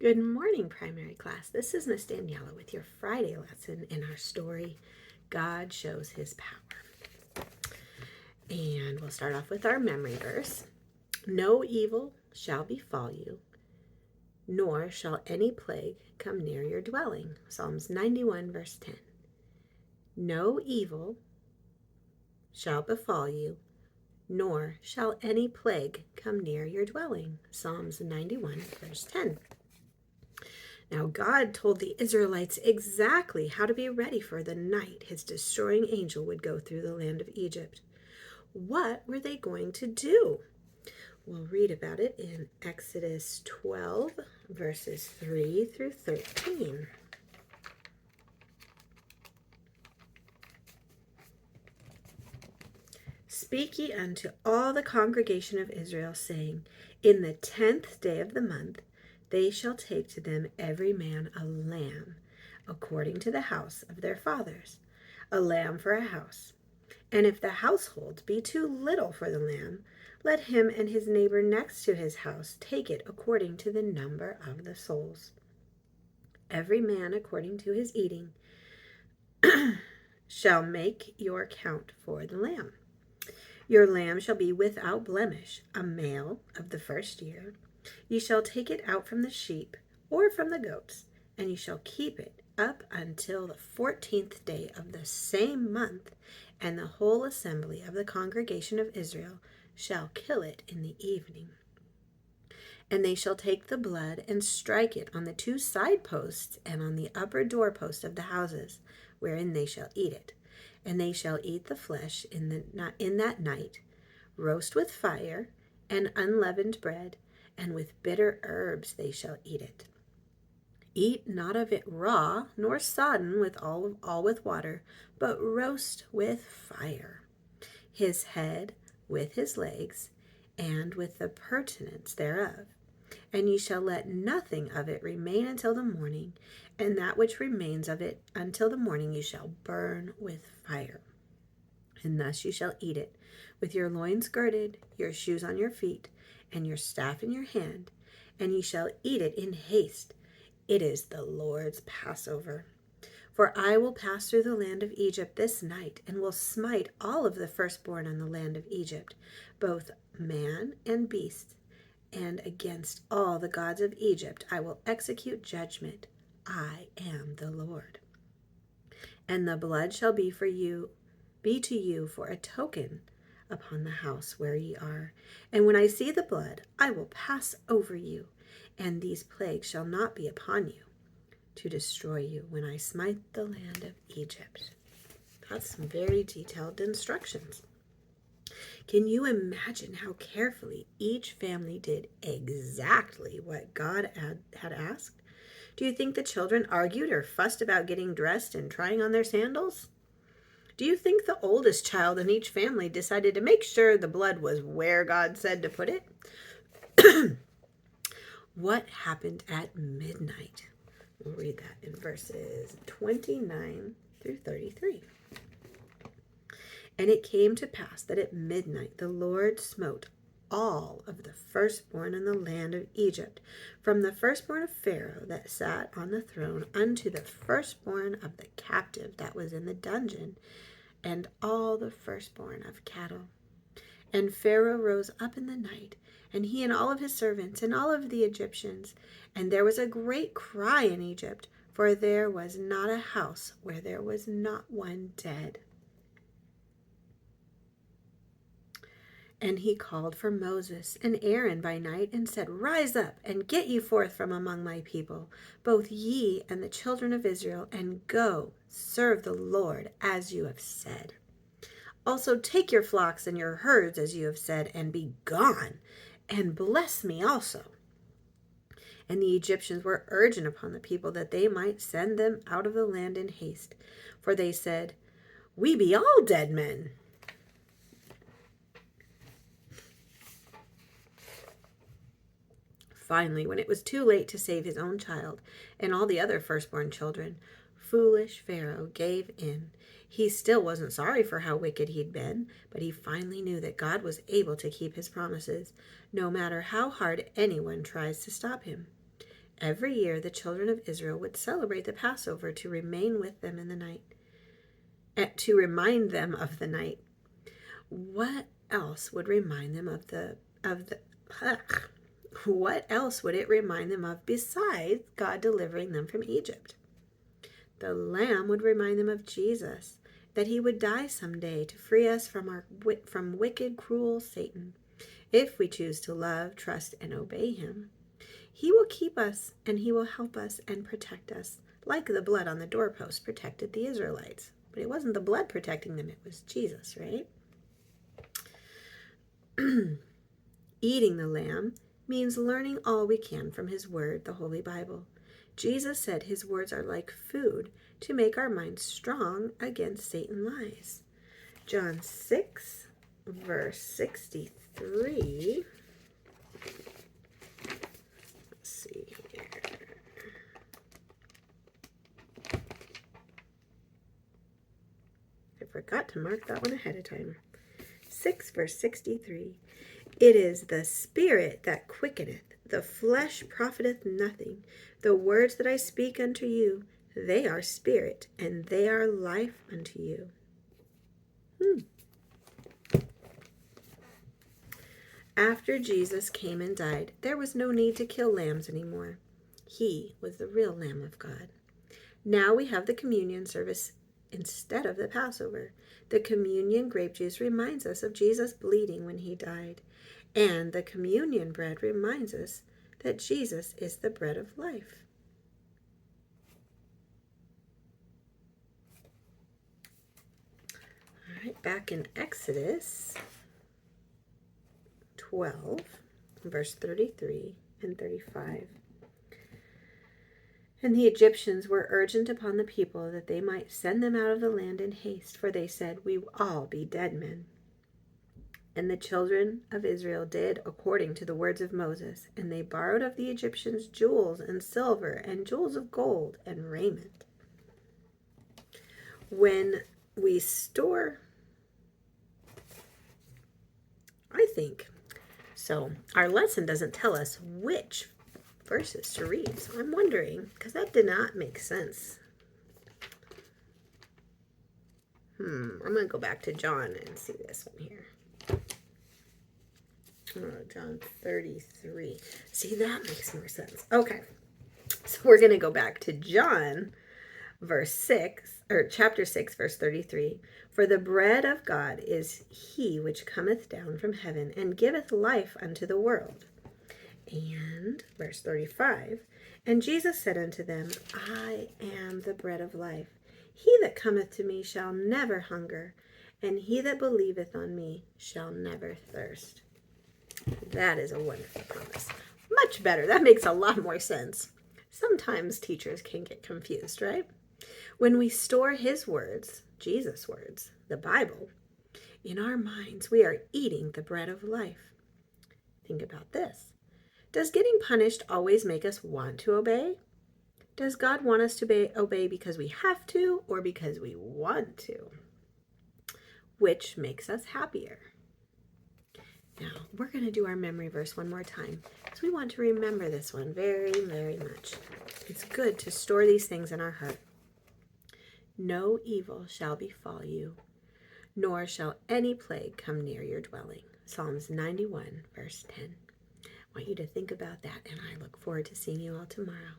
Good morning, primary class. This is Miss Daniela with your Friday lesson in our story, God Shows His Power. And we'll start off with our memory verse. No evil shall befall you, nor shall any plague come near your dwelling. Psalms 91, verse 10. No evil shall befall you, nor shall any plague come near your dwelling. Psalms 91, verse 10. Now God told the Israelites exactly how to be ready for the night his destroying angel would go through the land of Egypt. What were they going to do? We'll read about it in Exodus 12, verses 3 through 13. Speak ye unto all the congregation of Israel, saying, In the 10th day of the month they shall take to them every man a lamb, according to the house of their fathers, a lamb for a house. And if the household be too little for the lamb, let him and his neighbor next to his house take it according to the number of the souls. Every man according to his eating shall make your count for the lamb. Your lamb shall be without blemish, a male of the first year. Ye shall take it out from the sheep or from the goats, and ye shall keep it up until the 14th day of the same month, and the whole assembly of the congregation of Israel shall kill it in the evening. And they shall take the blood and strike it on the 2 side posts and on the upper doorpost of the houses, wherein they shall eat it. And they shall eat the flesh in that night, roast with fire and unleavened bread, and with bitter herbs they shall eat it. Eat not of it raw, nor sodden with all with water, but roast with fire. His head with his legs, and with the purtenance thereof. And ye shall let nothing of it remain until the morning, and that which remains of it until the morning you shall burn with fire. And thus you shall eat it, with your loins girded, your shoes on your feet, and your staff in your hand, and ye shall eat it in haste. It is the Lord's Passover. For I will pass through the land of Egypt this night, and will smite all of the firstborn on the land of Egypt, both man and beast, and against all the gods of Egypt I will execute judgment. I am the Lord. And the blood shall be to you for a token upon the house where ye are. And when I see the blood, I will pass over you, and these plagues shall not be upon you, to destroy you when I smite the land of Egypt. That's some very detailed instructions. Can you imagine how carefully each family did exactly what God had asked? Do you think the children argued or fussed about getting dressed and trying on their sandals? Do you think the oldest child in each family decided to make sure the blood was where God said to put it? What happened at midnight? We'll read that in verses 29 through 33. And it came to pass that at midnight the Lord smote all of the firstborn in the land of Egypt, from the firstborn of Pharaoh that sat on the throne unto the firstborn of the captive that was in the dungeon, and all the firstborn of cattle. And Pharaoh rose up in the night, and he and all of his servants and all of the Egyptians, and there was a great cry in Egypt, for there was not a house where there was not one dead. And he called for Moses and Aaron by night, and said, Rise up, and get you forth from among my people, both ye and the children of Israel, and go, serve the Lord as you have said. Also take your flocks and your herds as you have said, and be gone, and bless me also. And the Egyptians were urgent upon the people that they might send them out of the land in haste. For they said, We be all dead men. Finally, when it was too late to save his own child and all the other firstborn children, foolish Pharaoh gave in. He still wasn't sorry for how wicked he'd been, but he finally knew that God was able to keep his promises, no matter how hard anyone tries to stop him. Every year the children of Israel would celebrate the Passover to remain with them in the night, to remind them of the night. What else would remind them of the what else would it remind them of besides God delivering them from Egypt? The lamb would remind them of Jesus, that he would die someday to free us from wicked, cruel Satan, if we choose to love, trust, and obey him. He will keep us, and he will help us and protect us, like the blood on the doorpost protected the Israelites. But it wasn't the blood protecting them, it was Jesus, right? Eating the lamb means learning all we can from his word, the Holy Bible. Jesus said his words are like food to make our minds strong against Satan's lies. John 6, verse 63. Let's see here. I forgot to mark that one ahead of time. 6, verse 63. It is the Spirit that quickeneth, the flesh profiteth nothing. The words that I speak unto you, they are spirit, and they are life unto you. After Jesus came and died, there was no need to kill lambs anymore. He was the real Lamb of God. Now we have the communion service instead of the Passover. The communion grape juice reminds us of Jesus bleeding when he died. And the communion bread reminds us that Jesus is the bread of life. All right, back in Exodus 12, verse 33 and 35. And the Egyptians were urgent upon the people that they might send them out of the land in haste, for they said, we all be dead men. And the children of Israel did according to the words of Moses, and they borrowed of the Egyptians jewels and silver and jewels of gold and raiment. When we store, so our lesson doesn't tell us which verses to read. So I'm wondering, because that did not make sense. I'm going to go back to John and see this one here. John 33. See, that makes more sense. Okay. So we're going to go back to John chapter 6, verse 33. For the bread of God is he which cometh down from heaven and giveth life unto the world. And verse 35. And Jesus said unto them, I am the bread of life. He that cometh to me shall never hunger, and he that believeth on me shall never thirst. That is a wonderful promise. Much better. That makes a lot more sense. Sometimes teachers can get confused, right? When we store his words, Jesus' words, the Bible, in our minds, we are eating the bread of life. Think about this. Does getting punished always make us want to obey? Does God want us to obey because we have to or because we want to? Which makes us happier? Now, we're going to do our memory verse one more time because we want to remember this one very, very much. It's good to store these things in our heart. No evil shall befall you, nor shall any plague come near your dwelling. Psalms 91, verse 10. I want you to think about that, and I look forward to seeing you all tomorrow.